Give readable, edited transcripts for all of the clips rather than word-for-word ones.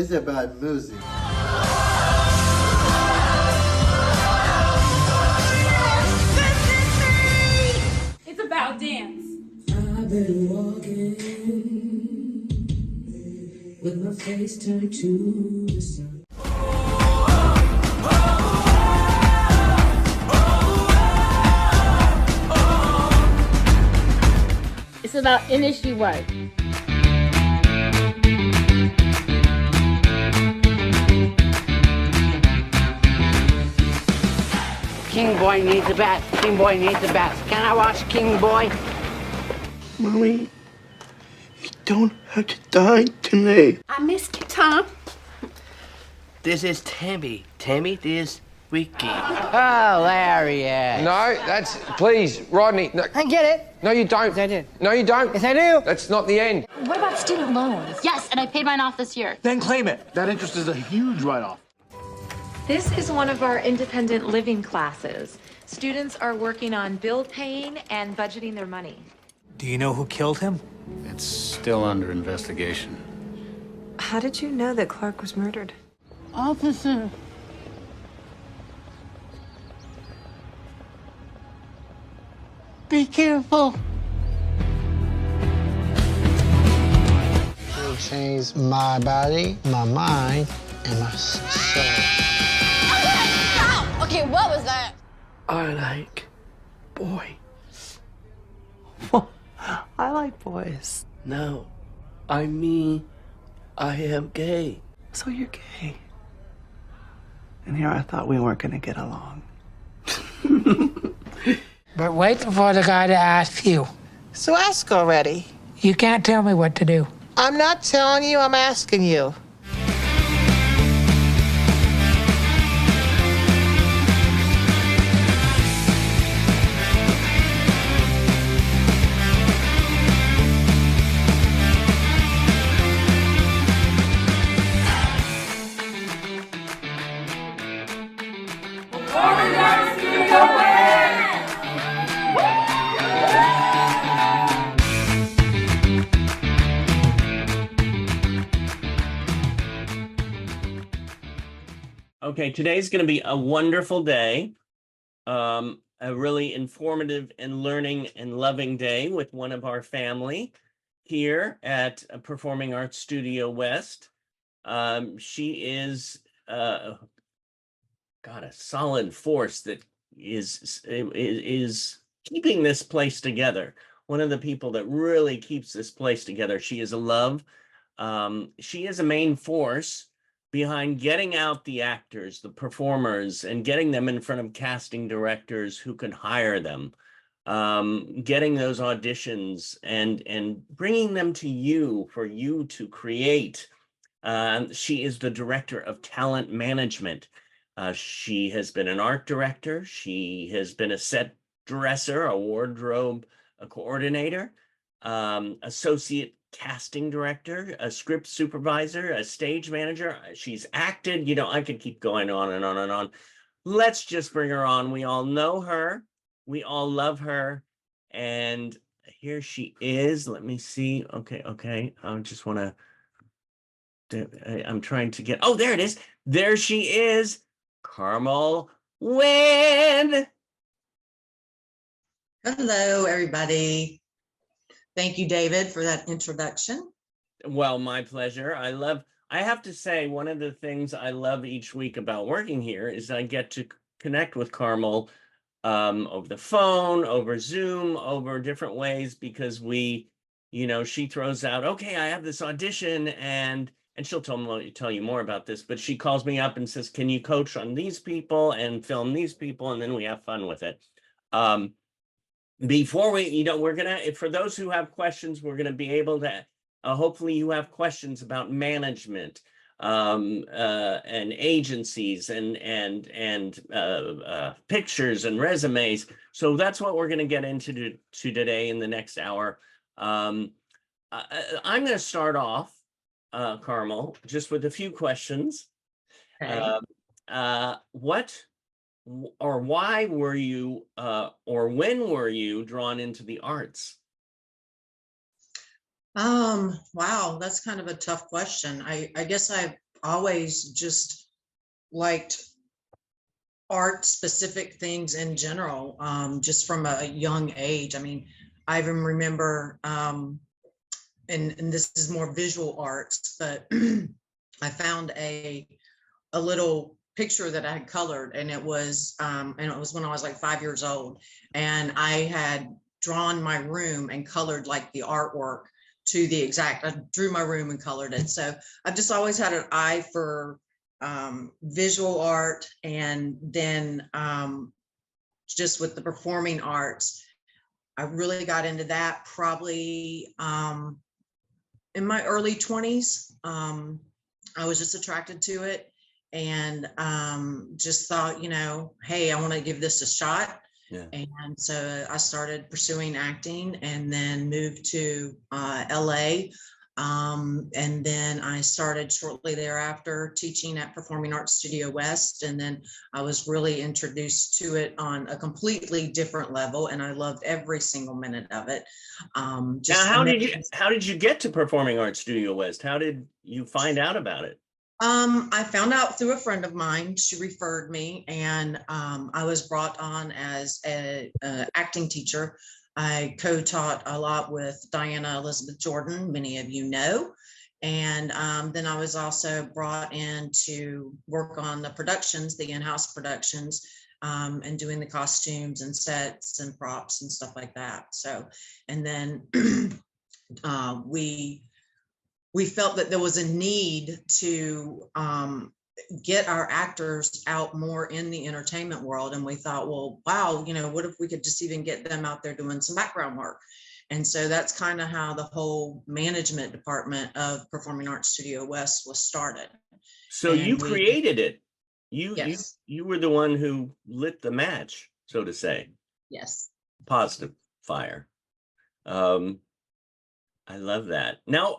is about music. It's about dance. I've been walking with my face turned to the sun. It's about industry work. King Boy needs a bath. King Boy needs a bath. Can I wash King Boy? Mommy, you don't have to die tonight. I missed you, Tom. This is Tammy. Tammy, this is Ricky. Hilarious. No, that's, please, Rodney. No. I get it. No, you don't. Yes, I did. No, you don't. Yes, I do. That's not the end. What about student loans? Yes, and I paid mine off this year. Then claim it. That interest is a huge write-off. This is one of our independent living classes. Students are working on bill paying and budgeting their money. Do you know who killed him? It's still under investigation. How did you know that Clark was murdered? Officer. Be careful. It changed my body, my mind, and my soul. Okay, what was that? I like boys. I like boys. No, I mean, I am gay. So you're gay. And here I thought we weren't gonna get along. But wait for the guy to ask you. So ask already. You can't tell me what to do. I'm not telling you, I'm asking you. Okay, today's going to be a wonderful day, a really informative and learning and loving day with one of our family here at Performing Arts Studio West. She is, a solid force that is keeping this place together. One of the people that really keeps this place together. She is a love. She is a main force behind getting out the actors, the performers, and getting them in front of casting directors who can hire them, getting those auditions and bringing them to you for you to create. She is the director of talent management. She has been an art director. She has been a set dresser, a wardrobe coordinator, associate casting director, a script supervisor, a stage manager. She's acted, I could keep going on and on and on. Let's just bring her on. We all know her. We all love her. And here she is. Let me see. Okay. I just want to, I'm trying to get, oh, there it is. There she is. Carmel Wynne. Hello, everybody. Thank you, David, for that introduction. Well, my pleasure. I have to say, one of the things I love each week about working here is I get to connect with Carmel over the phone, over Zoom, over different ways, because she throws out, okay, I have this audition, and she'll tell you more about this, but she calls me up and says, can you coach on these people and film these people? And then we have fun with it. Before we, we're gonna, for those who have questions, we're gonna be able to, hopefully you have questions about management and agencies and pictures and resumes. So that's what we're gonna get into today in the next hour. I'm gonna start off, Carmel, just with a few questions. Okay. What or why were you or when were you drawn into the arts? Wow, that's kind of a tough question. I guess I always just liked art specific things in general, just from a young age. I mean, I even remember, and this is more visual arts, but I found a little picture that I had colored, and it was when I was like 5 years old, and I had drawn my room and colored like the artwork to the exact. I drew my room and colored it. So I've just always had an eye for visual art, and then just with the performing arts, I really got into that probably in my early 20s. I was just attracted to it, and just thought, hey, I want to give this a shot. Yeah. And so I started pursuing acting, and then moved to LA. And then I started shortly thereafter teaching at Performing Arts Studio West. And then I was really introduced to it on a completely different level, and I loved every single minute of it. Now, how did you get to Performing Arts Studio West? How did you find out about it? I found out through a friend of mine. She referred me, and I was brought on as a acting teacher. I co-taught a lot with Diana Elizabeth Jordan, many of you know. And then I was also brought in to work on the productions, the in-house productions, and doing the costumes and sets and props and stuff like that. So, and then we felt that there was a need to get our actors out more in the entertainment world. And we thought, well, wow, what if we could just even get them out there doing some background work? And so that's kind of how the whole management department of Performing Arts Studio West was started. So you created it. Yes. You were the one who lit the match, so to say. Yes. Positive fire. I love that. Now,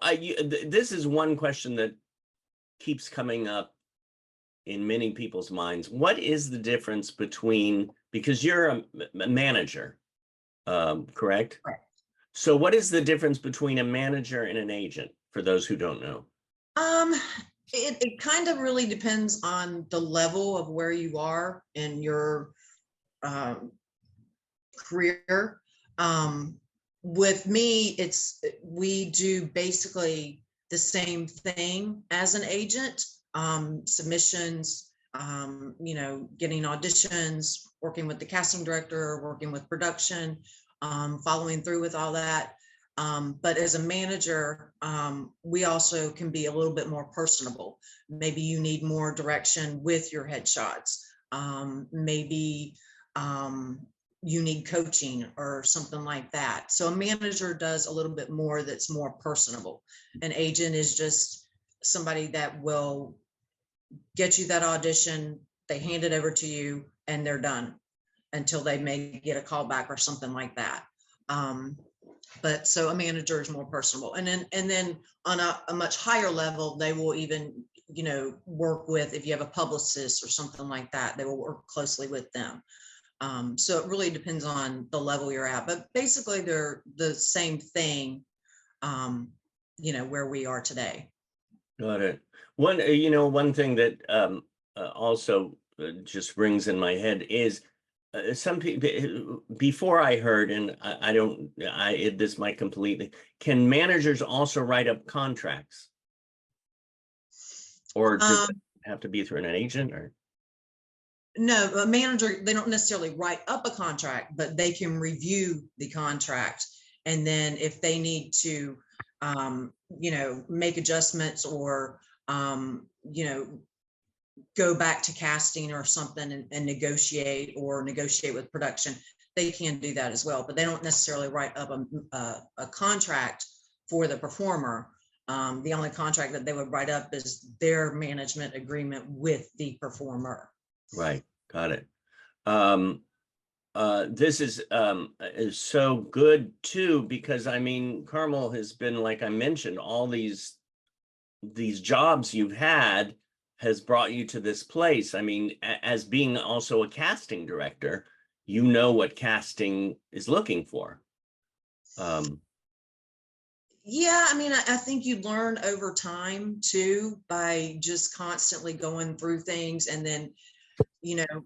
this is one question that keeps coming up in many people's minds. What is the difference between, because you're a manager, correct? Correct. So what is the difference between a manager and an agent, for those who don't know? It kind of really depends on the level of where you are in your career. With me, we do basically the same thing as an agent. Submissions, getting auditions, working with the casting director, working with production, following through with all that. But as a manager, we also can be a little bit more personable. Maybe you need more direction with your headshots. Maybe you need coaching or something like that. So a manager does a little bit more that's more personable. An agent is just somebody that will get you that audition, they hand it over to you, and they're done until they may get a call back or something like that. But so a manager is more personable. And then on a much higher level, they will even, work with, if you have a publicist or something like that, they will work closely with them. So it really depends on the level you're at, but basically they're the same thing, where we are today. Got it. One thing that also just rings in my head is some people, before I heard, and this might completely, can managers also write up contracts? Or does it have to be through an agent? Or no, a manager, they don't necessarily write up a contract, but they can review the contract. And then if they need to, make adjustments or, go back to casting or something and negotiate with production, they can do that as well. But they don't necessarily write up a contract for the performer. The only contract that they would write up is their management agreement with the performer. Right, got it. This is so good too, because Carmel has been, like I mentioned, all these jobs you've had has brought you to this place. As being also a casting director, what casting is looking for. Yeah, I mean, I think you learn over time too by just constantly going through things. And then, you know,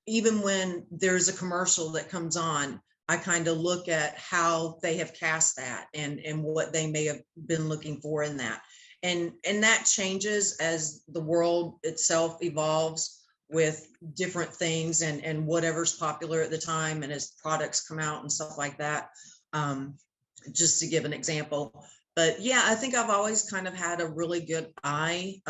even when there's a commercial that comes on, I kind of look at how they have cast that and what they may have been looking for in that. And that changes as the world itself evolves with different things and whatever's popular at the time and as products come out and stuff like that. Just to give an example. But yeah, I think I've always kind of had a really good eye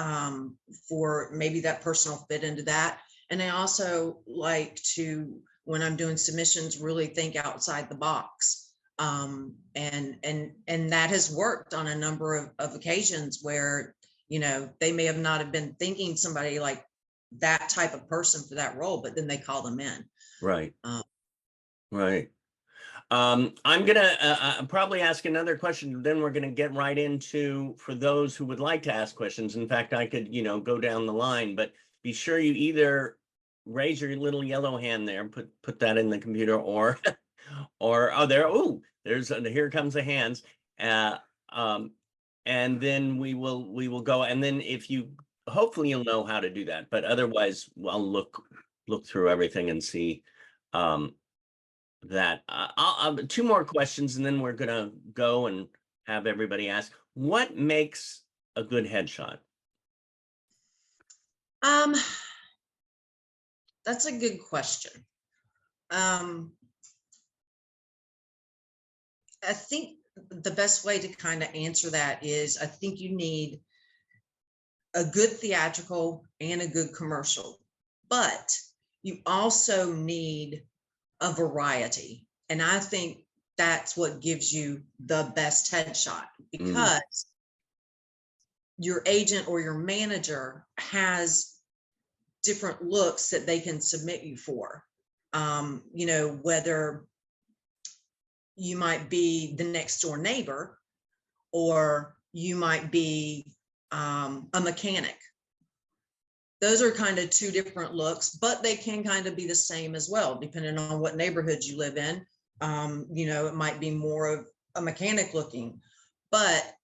for maybe that personal fit into that. And I also like to, when I'm doing submissions, really think outside the box. And that has worked on a number of occasions where, you know, they may have not have been thinking somebody like that type of person for that role, but then they call them in. Right. Right. I'm gonna probably ask another question, then we're gonna get right into, for those who would like to ask questions. In fact, I could, you know, go down the line, but be sure you either raise your little yellow hand there, put that in the computer, or here comes the hands. And then we will go, and then if you, hopefully you'll know how to do that, but otherwise I'll look through everything and see that. I'll two more questions and then we're gonna go and have everybody ask, what makes a good headshot? That's a good question. I think the best way to kind of answer that is, I think you need a good theatrical and a good commercial, but you also need a variety. And I think that's what gives you the best headshot, because your agent or your manager has different looks that they can submit you for. You know, whether you might be the next door neighbor or you might be a mechanic. Those are kind of two different looks, but they can kind of be the same as well, depending on what neighborhood you live in. You know, it might be more of a mechanic looking, but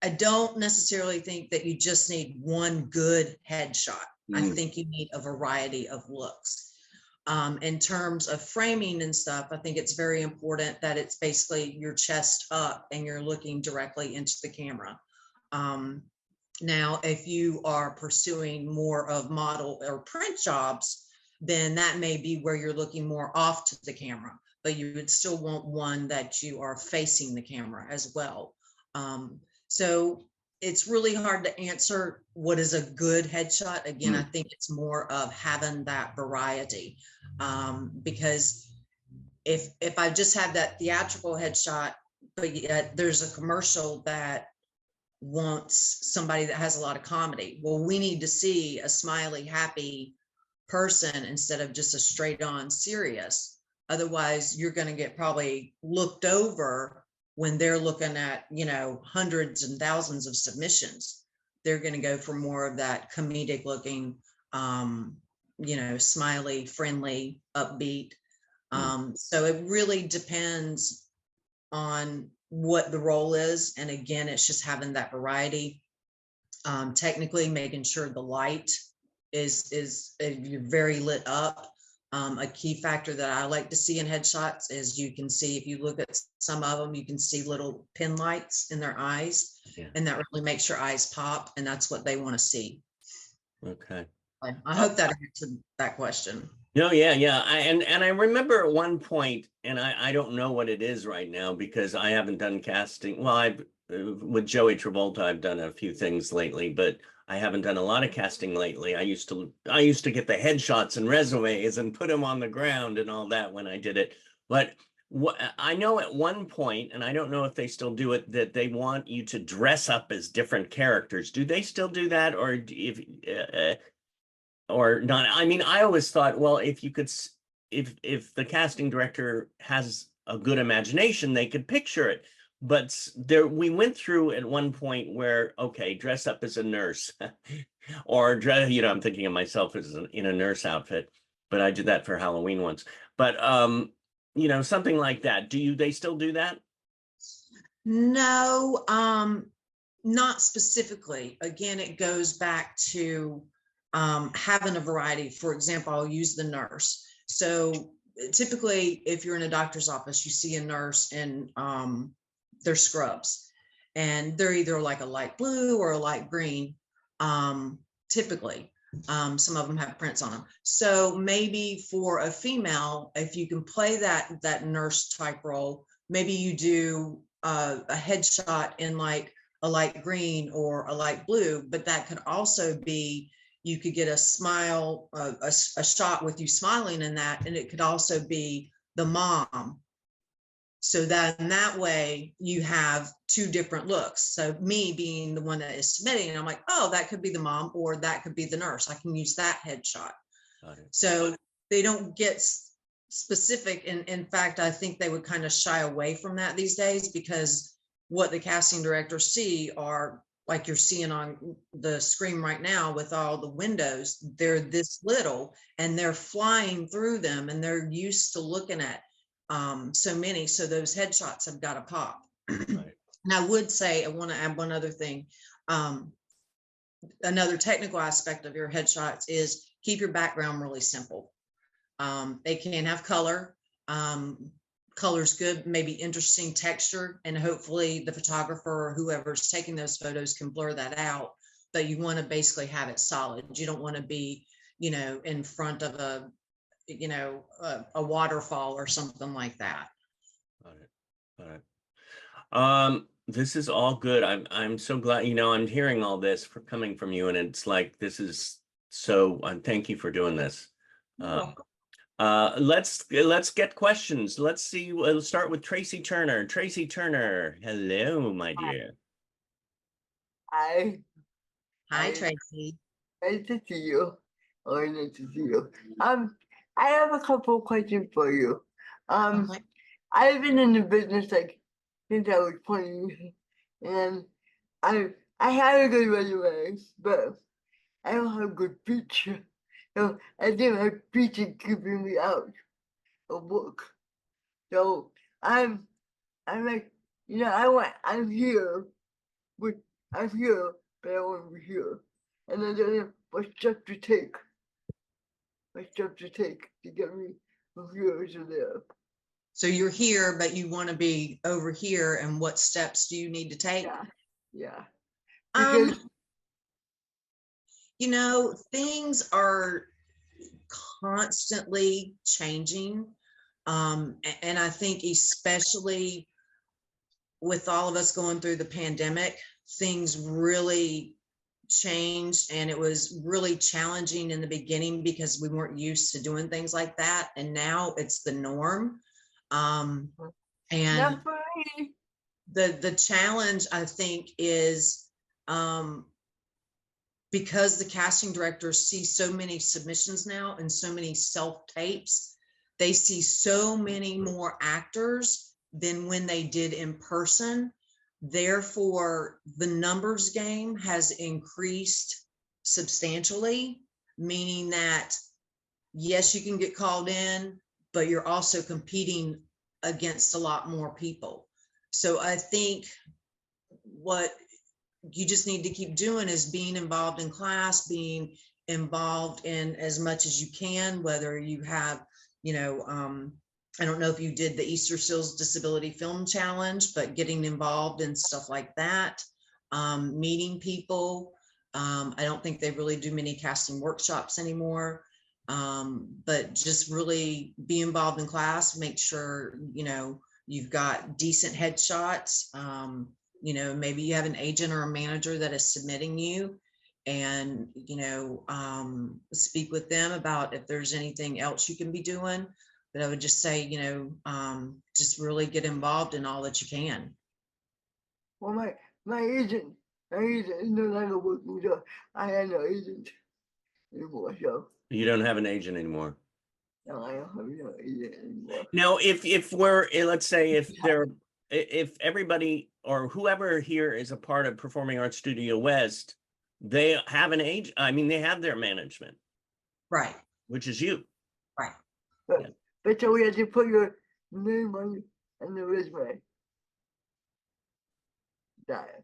I don't necessarily think that you just need one good headshot. I think you need a variety of looks. In terms of framing and stuff, I think it's very important that it's basically your chest up and you're looking directly into the camera. Now, if you are pursuing more of model or print jobs, then that may be where you're looking more off to the camera, but you would still want one that you are facing the camera as well. So it's really hard to answer what is a good headshot. Again, I think it's more of having that variety, because if I just have that theatrical headshot, but yet there's a commercial that wants somebody that has a lot of comedy, well, we need to see a smiley, happy person instead of just a straight on serious. Otherwise, you're going to get probably looked over when they're looking at, you know, hundreds and thousands of submissions. They're going to go for more of that comedic looking, you know, smiley, friendly, upbeat. So it really depends on what the role is. And again, it's just having that variety. Technically making sure the light is you're very lit up. A key factor that I like to see in headshots is you can see, if you look at some of them, you can see little pin lights in their eyes, and that really makes your eyes pop, and that's what they want to see. Okay. I hope that answered that question. No, yeah. And I remember at one point, and I don't know what it is right now because I haven't done casting. Well, with Joey Travolta, I've done a few things lately, but I haven't done a lot of casting lately. I used to get the headshots and resumes and put them on the ground and all that when I did it. But I know at one point, and I don't know if they still do it, that they want you to dress up as different characters. Do they still do that, or or not? I mean, I always thought, well, if you could, if the casting director has a good imagination, they could picture it. But we went through at one point where, okay, dress up as a nurse, or dress, you know, I'm thinking of myself as in a nurse outfit, but I did that for Halloween once. But you know, something like that. They still do that? No, not specifically. Again, it goes back to having a variety. For example, I'll use the nurse. So typically, if you're in a doctor's office, you see a nurse in their scrubs, and they're either like a light blue or a light green. Typically, some of them have prints on them. So maybe for a female, if you can play that nurse type role, maybe you do a headshot in like a light green or a light blue, but that could also be, you could get a smile, a shot with you smiling in that, and it could also be the mom. So that in that way you have two different looks. So me being the one that is submitting, and I'm like, oh, that could be the mom or that could be the nurse. I can use that headshot. So they don't get specific. And in fact, I think they would kind of shy away from that these days, because what the casting directors see are like you're seeing on the screen right now with all the windows. They're this little and they're flying through them, and they're used to looking at so many. So those headshots have got to pop. Right. And I would say, I want to add one other thing. Another technical aspect of your headshots is keep your background really simple. They can have color. Color's good, maybe interesting texture, and hopefully the photographer or whoever's taking those photos can blur that out. But you want to basically have it solid. You don't want to be, in front of a waterfall or something like that. Got it. This is all good. I'm so glad, I'm hearing all this coming from you, and it's like, this is so, thank you for doing this. Let's get questions. Let's see. We'll start with Tracy Turner. Tracy Turner. Hello, my dear. Hi. Hi, Tracy. Nice to see you. Oh, nice to see you. I have a couple of questions for you. I've been in the business since I was 20, and I have a good resume, but I don't have good feature. So I think my feature keeping me out of work. So I'm like, I'm here, but I'm here, but I want to be here, and I don't know what steps to take. To get me from here to there. So you're here, but you want to be over here, and what steps do you need to take? Yeah. Because things are constantly changing. And I think especially with all of us going through the pandemic, things really changed, and it was really challenging in the beginning because we weren't used to doing things like that. And now it's the norm. And the challenge, I think, is because the casting directors see so many submissions now and so many self-tapes, they see so many more actors than when they did in person. Therefore, the numbers game has increased substantially, meaning that, yes, you can get called in, but you're also competing against a lot more people. So I think what you just need to keep doing is being involved in class, being involved in as much as you can, whether you have, I don't know if you did the Easter Seals Disability Film Challenge, but getting involved in stuff like that, meeting people. I don't think they really do many casting workshops anymore, but just really be involved in class, make sure, you've got decent headshots. Maybe you have an agent or a manager that is submitting you, and, speak with them about if there's anything else you can be doing. But I would just say, just really get involved in all that you can. Well, my agent is no longer working, so I have no agent anymore. So You don't have an agent anymore. no, I don't have no agent anymore. Now, if we're, let's say, if everybody or whoever here is a part of Performing Arts Studio West, they have an agent. I mean, they have their management, right? Which is you, right? But so we have to put your name on the resume. that.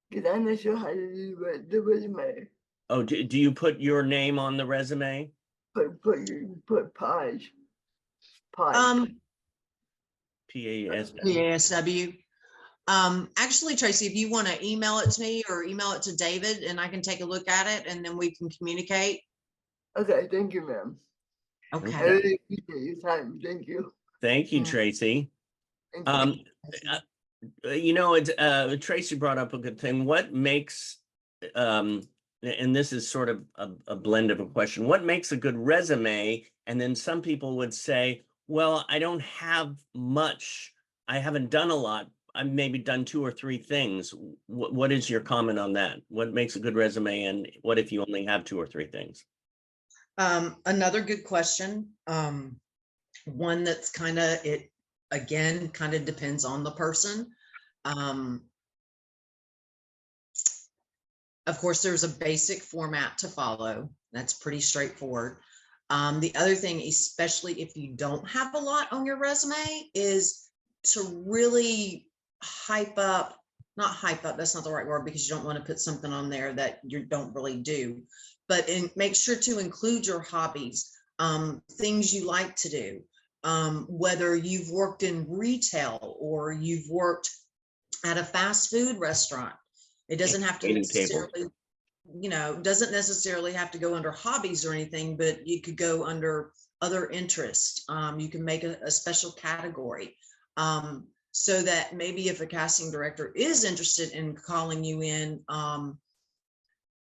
Because I'm not sure how to do the resume. Oh, do you put your name on the resume? Put Page. PAS. PASW. Actually, Tracy, if you want to email it to me or email it to David and I can take a look at it and then we can communicate. Okay, thank you, ma'am. Okay. I really appreciate your time. Thank you. Thank you, Tracy. Thank you. You know, it's Tracy brought up a good thing. What makes and this is sort of a blend of a question. What makes a good resume? And then some people would say, well, I don't have much. I haven't done a lot. I've maybe done 2 or 3 things. What is your comment on that? What makes a good resume, and what if you only have 2 or 3 things? Another good question. One that's kind of, it again, kind of depends on the person. Of course, there's a basic format to follow. That's pretty straightforward. The other thing, especially if you don't have a lot on your resume, is to really not hype up, that's not the right word, because you don't want to put something on there that you don't really do, but make sure to include your hobbies, things you like to do, whether you've worked in retail or you've worked at a fast food restaurant. It doesn't have to necessarily, doesn't necessarily have to go under hobbies or anything, but you could go under other interests. You can make a special category, so that maybe if a casting director is interested in calling you in,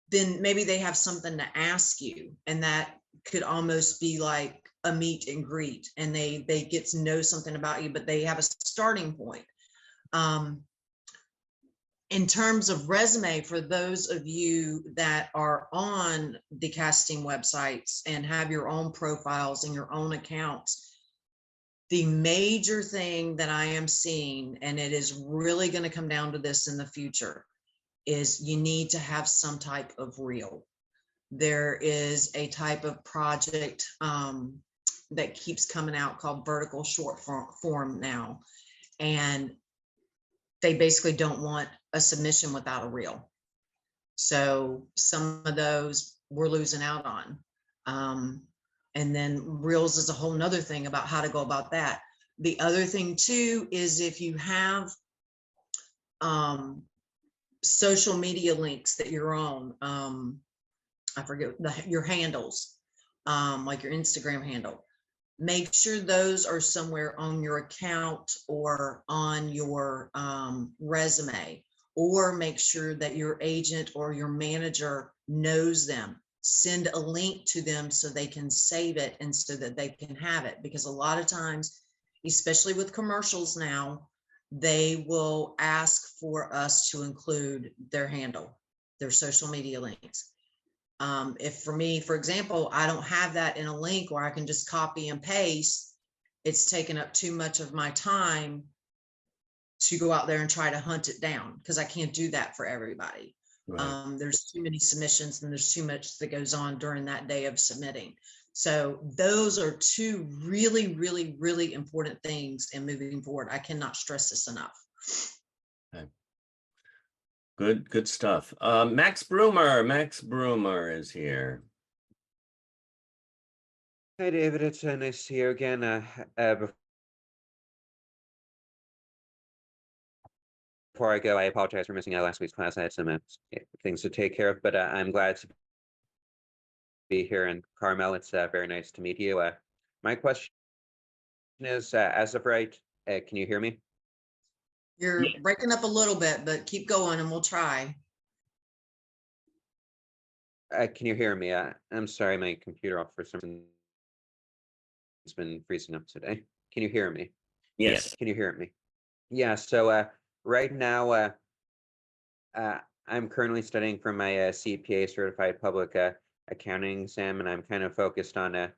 then maybe they have something to ask you, and that could almost be like a meet and greet, and they get to know something about you, but they have a starting point. In terms of resume, for those of you that are on the casting websites and have your own profiles and your own accounts, the major thing that I am seeing, and it is really going to come down to this in the future, is you need to have some type of reel. There is a type of project that keeps coming out called vertical short form now, and they basically don't want a submission without a reel. So some of those we're losing out on. And then reels is a whole nother thing about how to go about that. The other thing too is if you have social media links that you're on, I forget your handles, like your Instagram handle, make sure those are somewhere on your account or on your resume, or make sure that your agent or your manager knows them. Send a link to them so they can save it and so that they can have it, because a lot of times, especially with commercials now, they will ask for us to include their handle, their social media links. If for me, for example, I don't have that in a link where I can just copy and paste, it's taken up too much of my time to go out there and try to hunt it down, because I can't do that for everybody. Right. There's too many submissions and there's too much that goes on during that day of submitting. So those are 2 really, really, really important things in moving forward. I cannot stress this enough. Okay. Good stuff. Max Broomer is here. Hi, David. It's nice to see you again. Before I go, I apologize for missing out last week's class. I had some things to take care of, but I'm glad to be here. And Carmel, it's very nice to meet you. My question is, as of right, can you hear me? You're breaking up a little bit, but keep going and we'll try. Can you hear me? I'm sorry, my computer for some reason it's been freezing up today. Can you hear me? Yes. Can you hear me? Yeah. So right now, I'm currently studying for my CPA certified public accounting exam, and I'm kind of focused on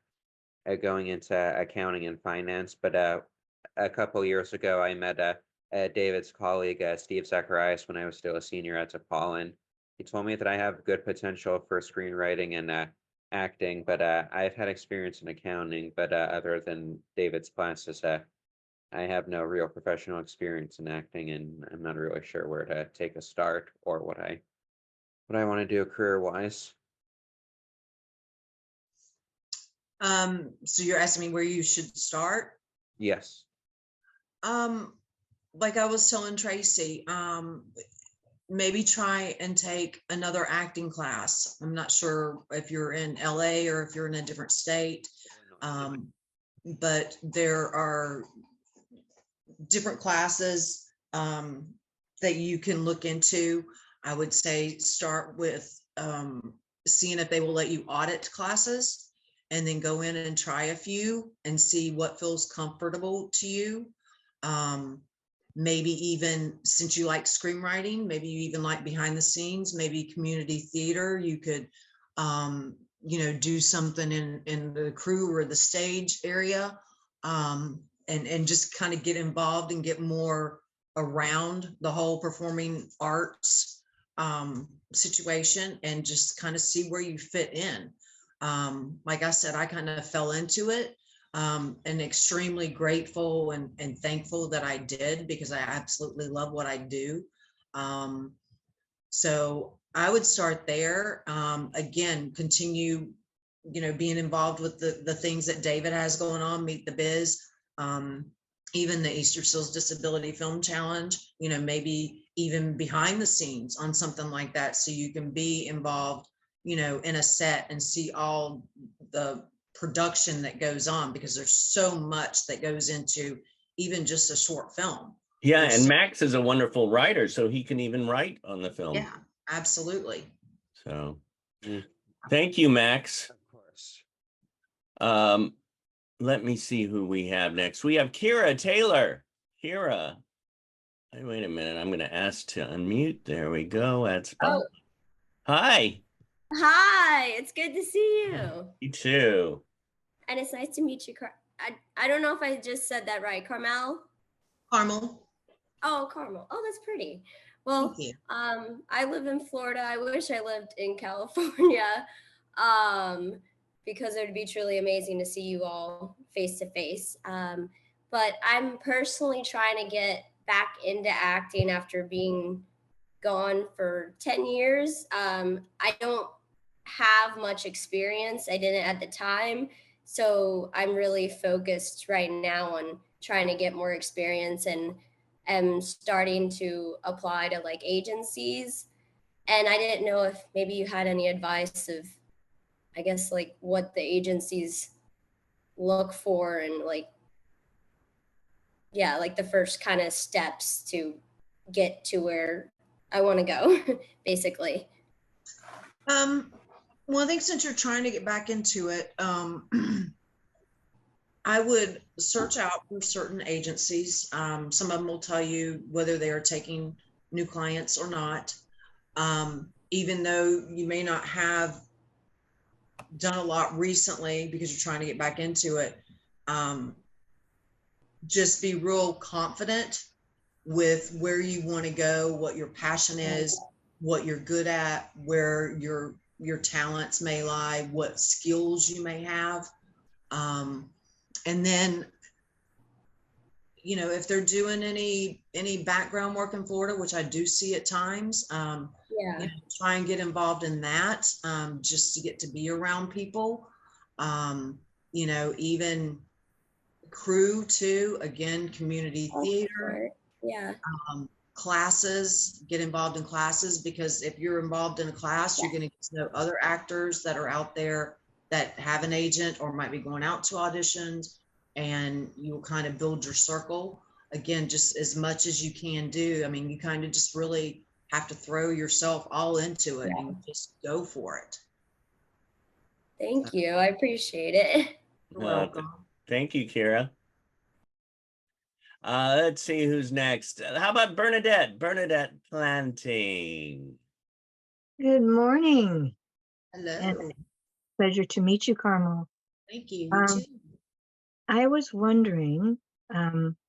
going into accounting and finance. But a couple years ago, I met David's colleague, Steve Zacharias, when I was still a senior at DePaul, and he told me that I have good potential for screenwriting and acting, but I've had experience in accounting, but other than David's classes, I have no real professional experience in acting, and I'm not really sure where to take a start or what I want to do career-wise. So you're asking me where you should start? Yes. Like I was telling Tracy, maybe try and take another acting class. I'm not sure if you're in LA or if you're in a different state. But there are different classes that you can look into. I would say start with seeing if they will let you audit classes, and then go in and try a few and see what feels comfortable to you. Maybe even, since you like screenwriting, maybe you even like behind the scenes, maybe community theater, you could do something in the crew or the stage area, and just kind of get involved and get more around the whole performing arts situation, and just kind of see where you fit in. Like I said, I kind of fell into it, and extremely grateful and thankful that I did, because I absolutely love what I do. So I would start there. Again, continue, being involved with the things that David has going on, Meet the Biz, even the Easter Seals Disability Film Challenge, maybe even behind the scenes on something like that, so you can be involved, in a set and see all the production that goes on, because there's so much that goes into even just a short film. Yeah, and Max is a wonderful writer, so he can even write on the film. Yeah, absolutely. So thank you, Max. Of course. Let me see who we have next. We have Kira Taylor. Kira. Wait a minute. I'm going to ask to unmute. There we go. That's Hi. Hi, it's good to see you. You too. And it's nice to meet you. I don't know if I just said that right. Carmel? Carmel. Oh, Carmel. Oh, that's pretty. Well, I live in Florida. I wish I lived in California, because it would be truly amazing to see you all face to face. But I'm personally trying to get back into acting after being gone for 10 years. I don't have much experience. I didn't at the time. So I'm really focused right now on trying to get more experience, and am starting to apply to like agencies. And I didn't know if maybe you had any advice of, I guess, like what the agencies look for, and like the first kind of steps to get to where I want to go, basically. Well, I think since you're trying to get back into it, I would search out for certain agencies. Some of them will tell you whether they are taking new clients or not. Even though you may not have done a lot recently because you're trying to get back into it, just be real confident with where you want to go, what your passion is, what you're good at, where your talents may lie, what skills you may have. And then, if they're doing any background work in Florida, which I do see at times, try and get involved in that, just to get to be around people. Even crew too, again, community theater. Classes, get involved in classes, because if you're involved in a class, you're going to get to know other actors that are out there that have an agent or might be going out to auditions, and you'll kind of build your circle. Again, just as much as you can do. I mean, you kind of just really have to throw yourself all into it and just go for it. Thank you. I appreciate it. You're welcome. Thank you, Kira. Let's see who's next. How about Bernadette? Bernadette Planting. Good morning. Hello. And pleasure to meet you, Carmel. Thank you. You too. I was wondering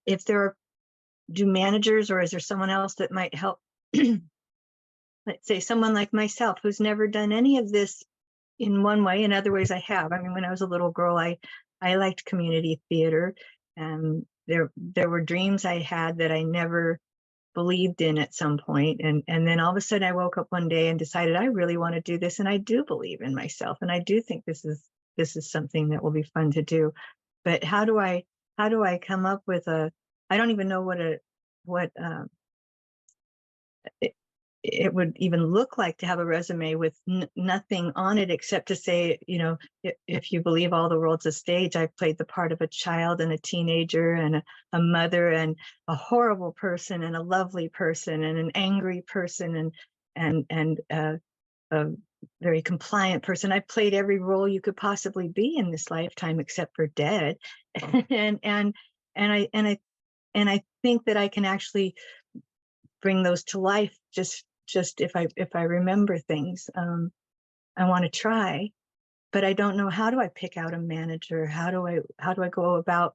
if do managers, or is there someone else that might help? Let's say someone like myself who's never done any of this in one way. In other ways I have. I mean, when I was a little girl, I liked community theater. And there were dreams I had that I never believed in at some point. And then all of a sudden I woke up one day and decided I really want to do this. And I do believe in myself. And I do think this is something that will be fun to do. But how do I come up with I don't even know what it would even look like to have a resume with nothing on it except to say, if you believe all the world's a stage, I played the part of a child and a teenager and a mother and a horrible person and a lovely person and an angry person and a very compliant person. I played every role you could possibly be in this lifetime except for dead. and I think that I can actually bring those to life just if I remember things. I want to try, but I don't know, how do I pick out a manager? How do I go about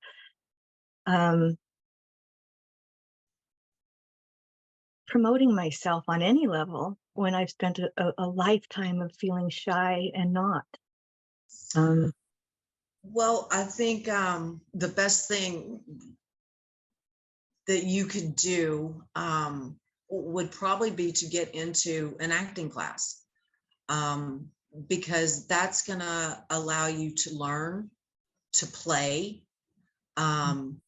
promoting myself on any level when I've spent a lifetime of feeling shy and not? Well, I think the best thing that you could do would probably be to get into an acting class, because that's going to allow you to learn to play. And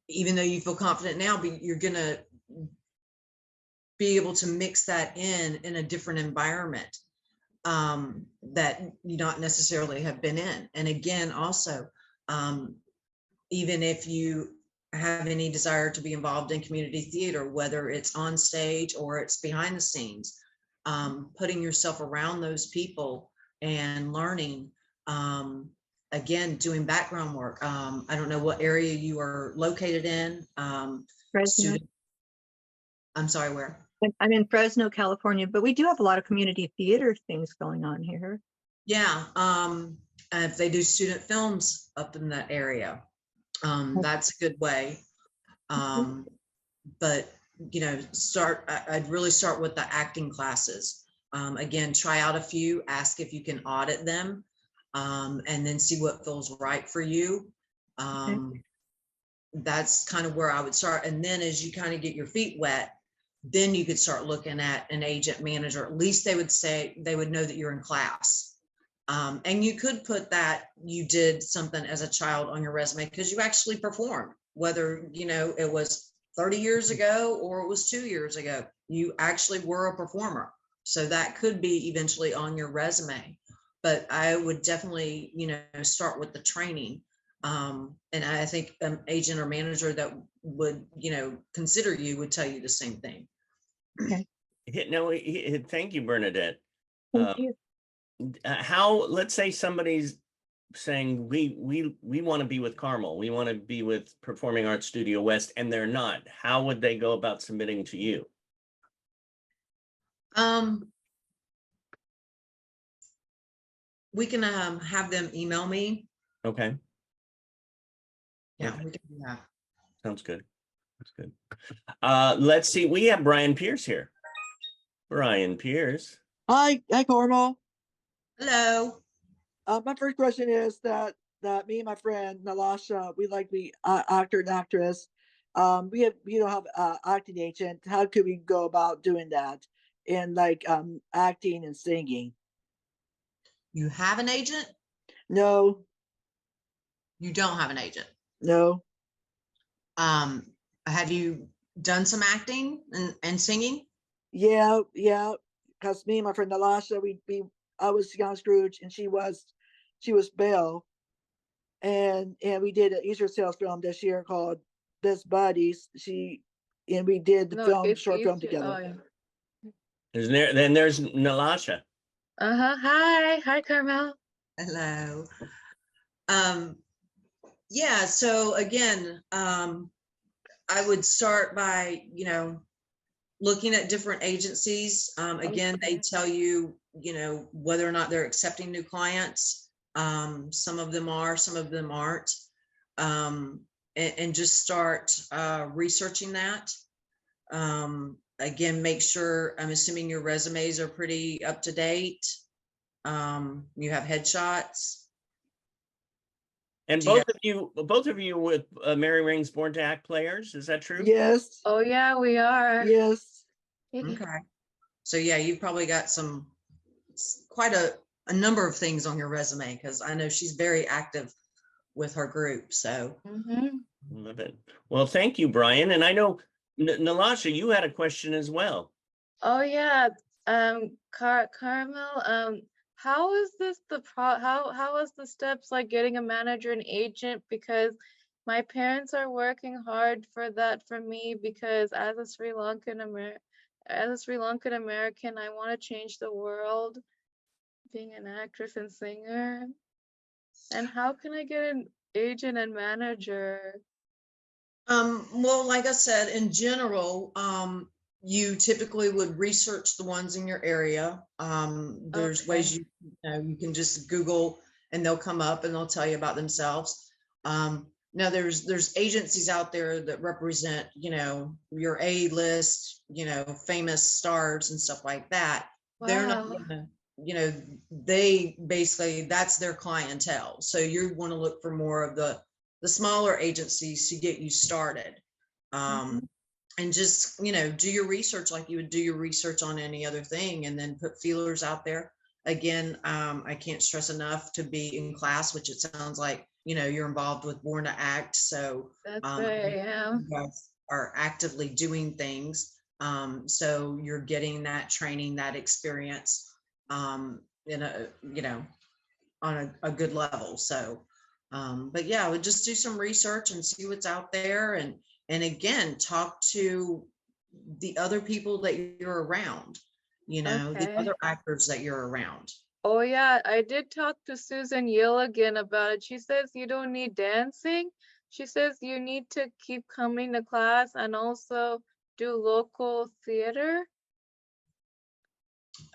even though you feel confident now, you're going to be able to mix that in a different environment that you not necessarily have been in. And again, also, even if you have any desire to be involved in community theater, whether it's on stage or it's behind the scenes, putting yourself around those people and learning, again, doing background work. I don't know what area you are located in. Fresno. I'm sorry, where? I'm in Fresno, California, but we do have a lot of community theater things going on here. Yeah, if they do student films up in that area, that's a good way. But I'd really start with the acting classes. Again, try out a few, ask if you can audit them, and then see what feels right for you. That's kind of where I would start. And then as you kind of get your feet wet, then you could start looking at an agent manager. At least they would know that you're in class. And you could put that you did something as a child on your resume because you actually performed, whether, it was 30 years ago or it was 2 years ago, you actually were a performer. So that could be eventually on your resume. But I would definitely, start with the training. And I think an agent or manager that would, consider you would tell you the same thing. Okay. Thank you, Bernadette. Thank you. Let's say somebody's saying we want to be with Carmel, we want to be with Performing Arts Studio West, and they're not. How would they go about submitting to you? We can have them email me. Okay. Yeah, we can do that. Sounds good. That's good. Let's see. We have Brian Pierce here. Brian Pierce. Hi, Carmel. Hello. My first question is that me and my friend Nalasha, we like the actor and actress. We don't have acting agent. How could we go about doing that in acting and singing? You have an agent? No. You don't have an agent? No. Have you done some acting and singing? Yeah. Because me and my friend Nalasha, I was Young Scrooge and she was Belle, and we did an Easter sales film this year called Best Buddies. We did the short film together. Then there's Nalasha. Hi, Carmel. Hello. Yeah. So again, I would start by looking at different agencies. Again, they tell you whether or not they're accepting new clients. Some of them are, some of them aren't. And just start researching that. Again, make sure, I'm assuming your resumes are pretty up to date. You have headshots. And Do you both of you with Mary Ring's Born to Act players, is that true? Yes. Oh yeah, we are. Yes. Okay. So yeah, you've probably got quite a number of things on your resume, because I know she's very active with her group. So Love it. Well, thank you, Brian. And I know Nalasha, you had a question as well. Oh yeah, Carmel, how is this how is the steps like getting a manager and agent? Because my parents are working hard for that for me, because as a Sri Lankan American, I want to change the world, being an actress and singer. And how can I get an agent and manager? Well, like I said, in general, you typically would research the ones in your area. There's ways you can just Google and they'll come up and they'll tell you about themselves. Now there's agencies out there that represent, your A-list, famous stars and stuff like that. They're not gonna, they basically, that's their clientele. So you want to look for more of the smaller agencies to get you started. And just, do your research like you would do your research on any other thing, and then put feelers out there. Again, I can't stress enough to be in class, which it sounds like, you're involved with Born to Act. So That's where I am. you guys are actively doing things. So you're getting that training, that experience, in a, on a good level. So, but yeah, I would just do some research and see what's out there. And again, talk to the other people that you're around, the other actors that you're around. Oh yeah, I did talk to Susan Yale again about it. She says you don't need dancing. She says you need to keep coming to class and also do local theater.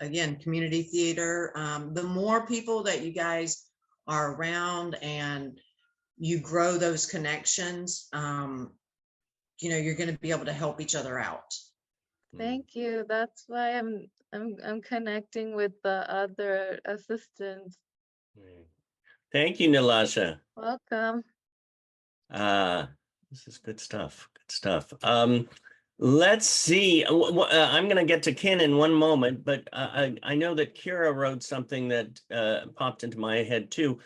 Again, community theater. The more people that you guys are around and you grow those connections, you're going to be able to help each other out. Thank you. That's why I'm connecting with the other assistants. Thank you, Nalasha. Welcome. This is good stuff. Good stuff. Let's see. I'm going to get to Ken in one moment, but I know that Kira wrote something that popped into my head too.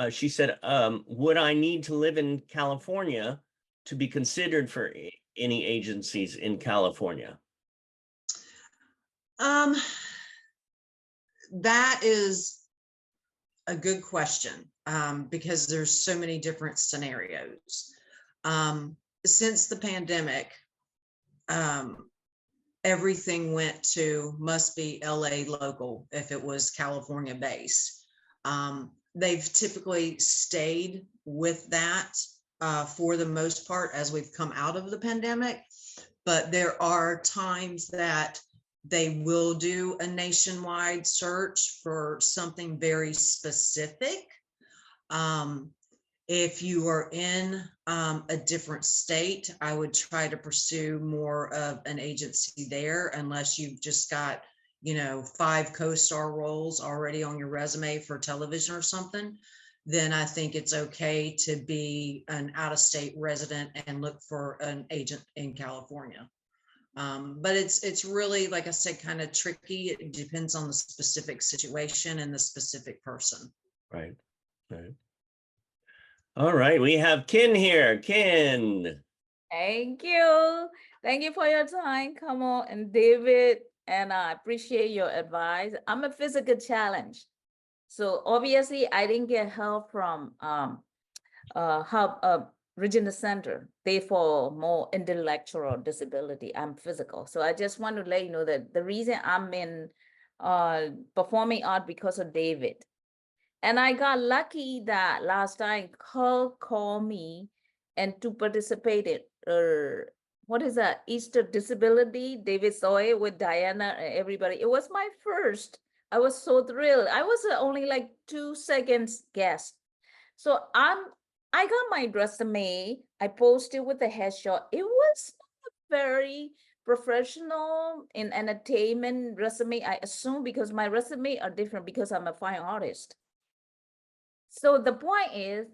She said, would I need to live in California to be considered for any agencies in California? That is a good question, because there's so many different scenarios. Since the pandemic, everything went to must be LA local if it was California based. They've typically stayed with that for the most part as we've come out of the pandemic, but there are times that they will do a nationwide search for something very specific. If you are in a different state, I would try to pursue more of an agency there, unless you've just got, 5 co-star roles already on your resume for television or something. Then I think it's okay to be an out-of-state resident and look for an agent in California. But it's really, like I said, kind of tricky. It depends on the specific situation and the specific person. Right. Right. All right. We have Ken here. Ken. Thank you. Thank you for your time, Carmel and David. And I appreciate your advice. I'm a physical challenge. So obviously I didn't get help from Regional Center. They for more intellectual disability. I'm physical. So I just want to let you know that the reason I'm in performing art because of David. And I got lucky that last time Carl called me and to participate in what is that, Easter Disability? David saw it with Diana and everybody. It was my first. I was so thrilled. I was only like 2 seconds guest. So I got my resume. I posted with the headshot. It was very professional in entertainment resume, I assume, because my resume are different because I'm a fine artist. So the point is,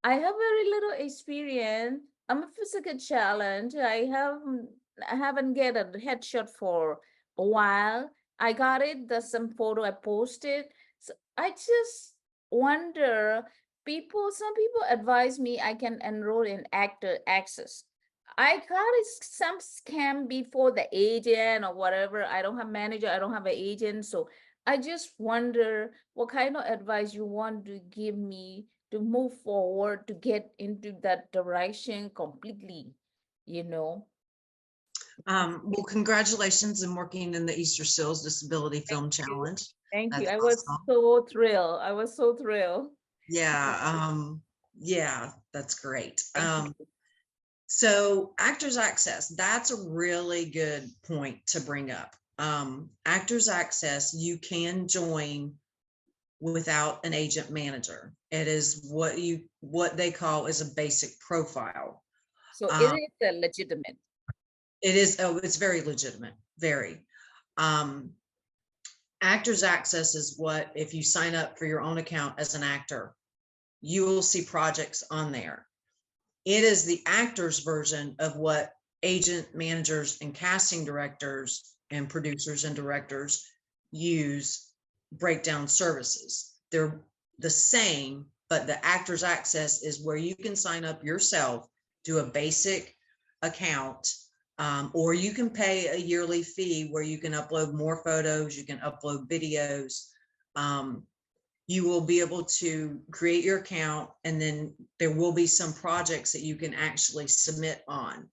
I have very little experience. I'm a physical challenge. I haven't get a headshot for a while. I got it. There's some photo I posted. So I just wonder, some people advise me I can enroll in Actor Access. I got some scam before the agent or whatever. I don't have manager, I don't have an agent. So I just wonder what kind of advice you want to give me to move forward to get into that direction completely, you know. Well, congratulations in working in the Easter Seals Disability Film Challenge. Thank you. That's I was awesome. so thrilled. I was so thrilled. Yeah, that's great. So Actors Access, that's a really good point to bring up. Actors Access, you can join without an agent manager. It is what they call is a basic profile. So it is legitimate. It is, it's very legitimate, very. Actors Access is what, if you sign up for your own account as an actor, you will see projects on there. It is the actors version of what agent managers and casting directors and producers and directors use breakdown services. They're the same, but the Actors Access is where you can sign up yourself, do a basic account, or you can pay a yearly fee where you can upload more photos, you can upload videos. You will be able to create your account, and then there will be some projects that you can actually submit on.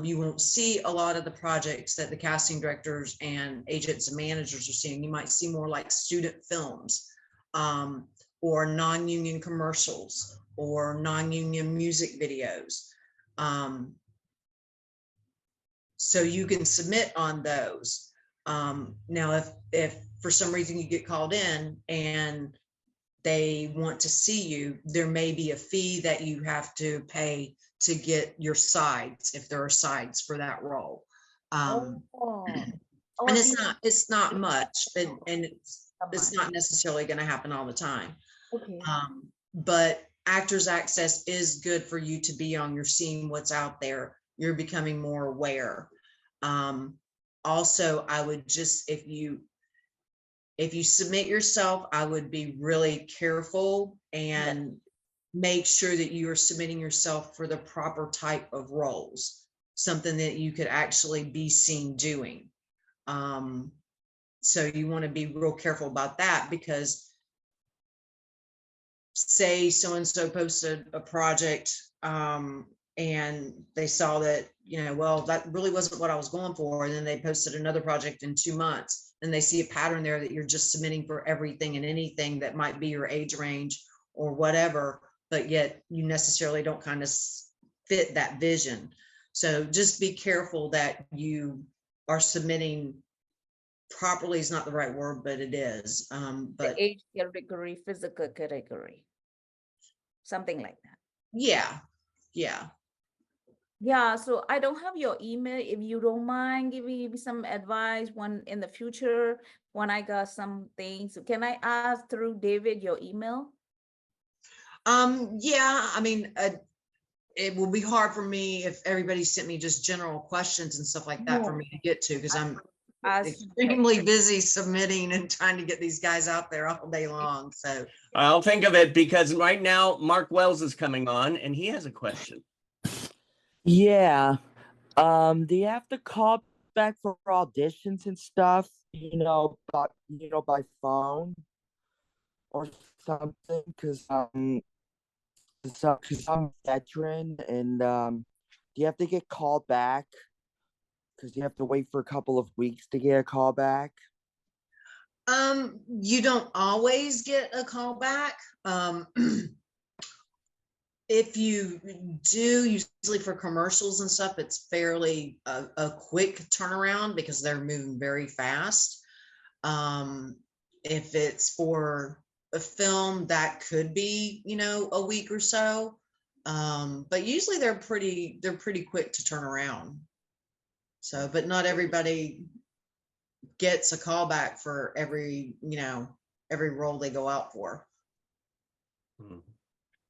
You won't see a lot of the projects that the casting directors and agents and managers are seeing. You might see more like student films, or non-union commercials, or non-union music videos. So you can submit on those. Now, if for some reason you get called in and they want to see you, there may be a fee that you have to pay to get your sides, if there are sides for that role. And it's not much, and it's not necessarily going to happen all the time. Okay. But Actors Access is good for you to be on. You're seeing what's out there. You're becoming more aware. Also, I would just, if you submit yourself, I would be really careful and make sure that you are submitting yourself for the proper type of roles, something that you could actually be seen doing. So you want to be real careful about that, because say so-and-so posted a project, and they saw that, well, that really wasn't what I was going for. And then they posted another project in 2 months, and they see a pattern there that you're just submitting for everything and anything that might be your age range or whatever, but yet you necessarily don't kind of fit that vision. So just be careful that you are submitting properly, is not the right word, but it is. But the age category, physical category, something like that. Yeah. Yeah, so I don't have your email. If you don't mind giving me some advice when in the future, when I got some things, can I ask through David your email? Yeah, I mean, it will be hard for me if everybody sent me just general questions and stuff like that for me to get to, because I'm extremely busy submitting and trying to get these guys out there all day long. So I'll think of it, because right now Mark Wells is coming on and he has a question. Yeah. Do you have to call back for auditions and stuff, by phone or something? Because I'm a veteran, and do you have to get called back? Because you have to wait for a couple of weeks to get a call back. You don't always get a call back. If you do, usually for commercials and stuff, it's fairly a quick turnaround because they're moving very fast. If it's for a film, that could be, a week or so. But usually they're pretty quick to turn around. So, but not everybody gets a call back for every role they go out for.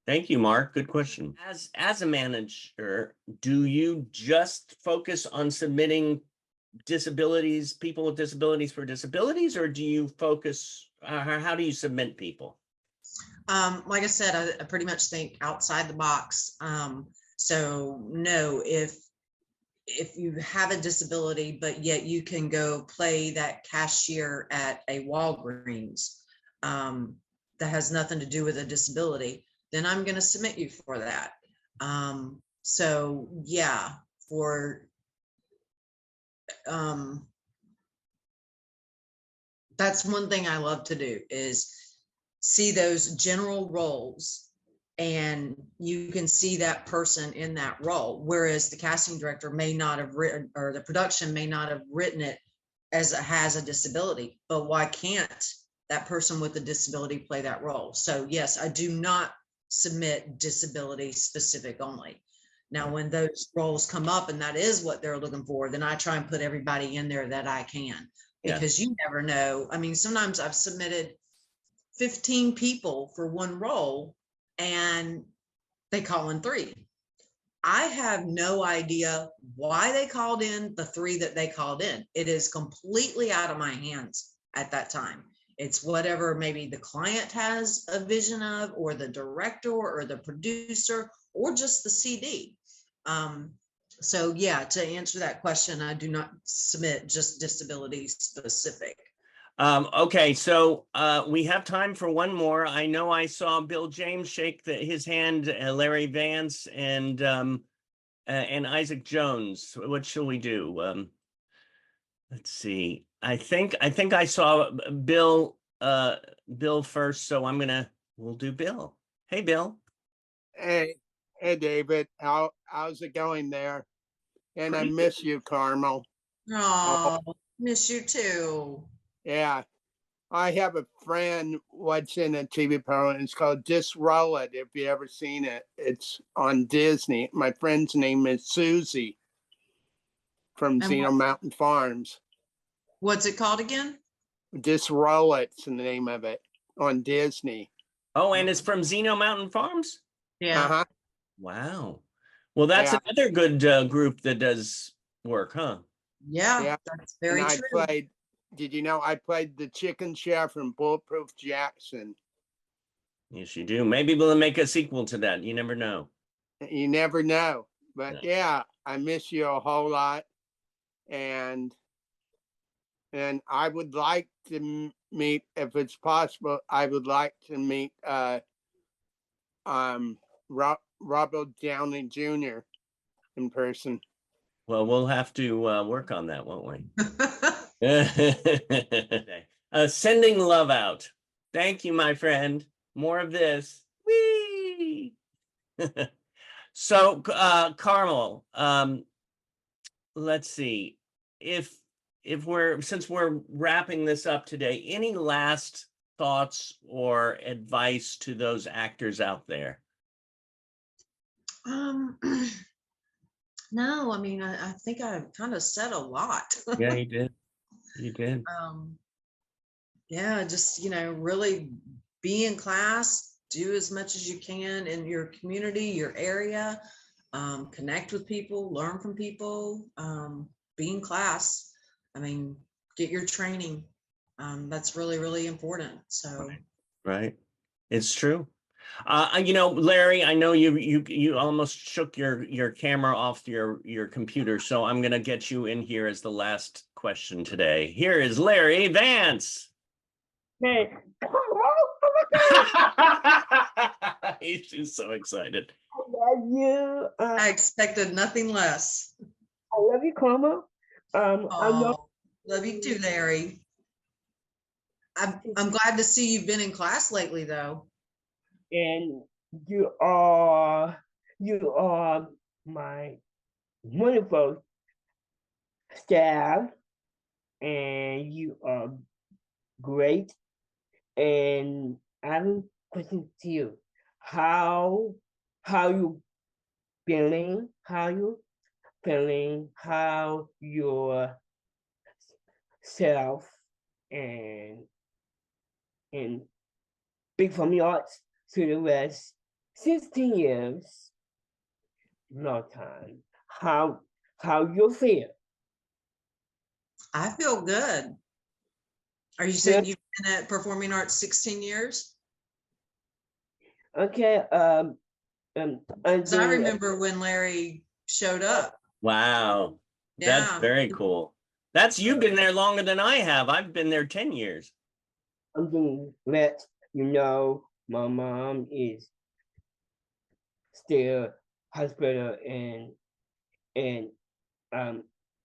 Thank you, Mark. Good question. As a manager, do you just focus on submitting people with disabilities for disabilities, or do you focus, how do you submit people? Like I said, I pretty much think outside the box. So no, if you have a disability, but yet you can go play that cashier at a Walgreens, that has nothing to do with a disability, then I'm going to submit you for that. So yeah, that's one thing I love to do, is see those general roles, and you can see that person in that role, whereas the casting director may not have written, or the production may not have written it as it has a disability. But why can't that person with a disability play that role? So yes, I do not submit disability specific only. Now, when those roles come up and that is what they're looking for, then I try and put everybody in there that I can, because you never know. I mean, sometimes I've submitted 15 people for one role and they call in 3. I have no idea why they called in the 3 that they called in. It is completely out of my hands at that time. It's whatever maybe the client has a vision of, or the director, or the producer, or just the CD. So yeah, to answer that question, I do not submit just disability specific. Okay, so we have time for one more. I know I saw Bill James shake his hand, Larry Vance, and Isaac Jones. What shall we do? Let's see. I think I saw Bill first, so we'll do Bill. Hey, Bill. Hey, David. How's it going there? And I miss you, Carmel. Oh, miss you too. Yeah. I have a friend what's in a TV program. It's called Just Roll It, if you ever seen it. It's on Disney. My friend's name is Susie from Zeno Mountain Farms. What's it called again? Just Roll It's the name of it on Disney. Oh, and it's from Zeno Mountain Farms? Yeah. Uh-huh. Wow. Well, that's another good group that does work, huh? Yeah, that's very and true. Did you know I played the chicken chef in Bulletproof Jackson? Yes, you do. Maybe we'll make a sequel to that. You never know. You never know. But yeah, I miss you a whole lot. And I would like to meet, if it's possible, I would like to meet Robert Downey Jr. in person. Well, we'll have to work on that, won't we? Sending love out. Thank you, my friend. More of this. Whee! So, Carmel, let's see. Since we're wrapping this up today, any last thoughts or advice to those actors out there? No, I mean, I think I kind of said a lot. Yeah, you did. You did. Yeah, just, really be in class, do as much as you can in your community, your area, connect with people, learn from people, be in class. I mean, get your training. That's really, really important. So. Right. It's true. Larry, I know you almost shook your camera off your computer, so I'm gonna get you in here as the last question today. Here is Larry Vance. Hey. He's just so excited. I love you. I expected nothing less. I love you, Carmel. Love you too, Larry. I'm glad to see you've been in class lately, though. And you are my wonderful staff, and you are great. And I have a question to you: how you feeling? How you feeling? How your self and big from the arts to the rest 16 years, long time. How you feel? I feel good. Are you saying you've been at performing arts 16 years? Okay. I remember when Larry showed up. Wow. That's Yeah. very cool. You've been there longer than I have. I've been there 10 years. I'm going to let you know my mom is still hospital and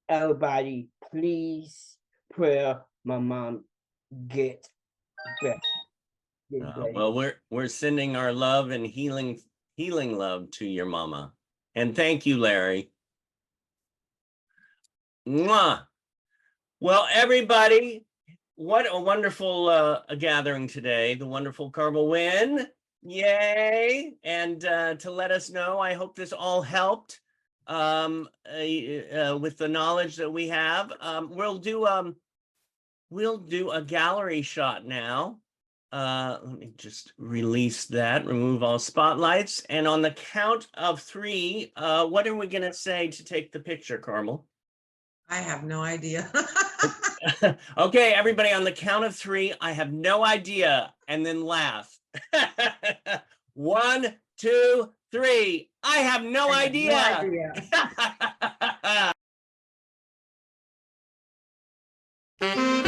everybody please pray my mom get better. Well, we're sending our love and healing love to your mama. And thank you, Larry. Mwah. Well, everybody, what a wonderful gathering today. The wonderful Carmel Wynne. Yay. And to let us know, I hope this all helped with the knowledge that we have. We'll do a gallery shot now. Let me just release that, remove all spotlights. And on the count of 3, what are we going to say to take the picture, Carmel? I have no idea. Okay, everybody, on the count of 3, I have no idea, and then laugh. 1, 2, 3. I have no idea. No idea.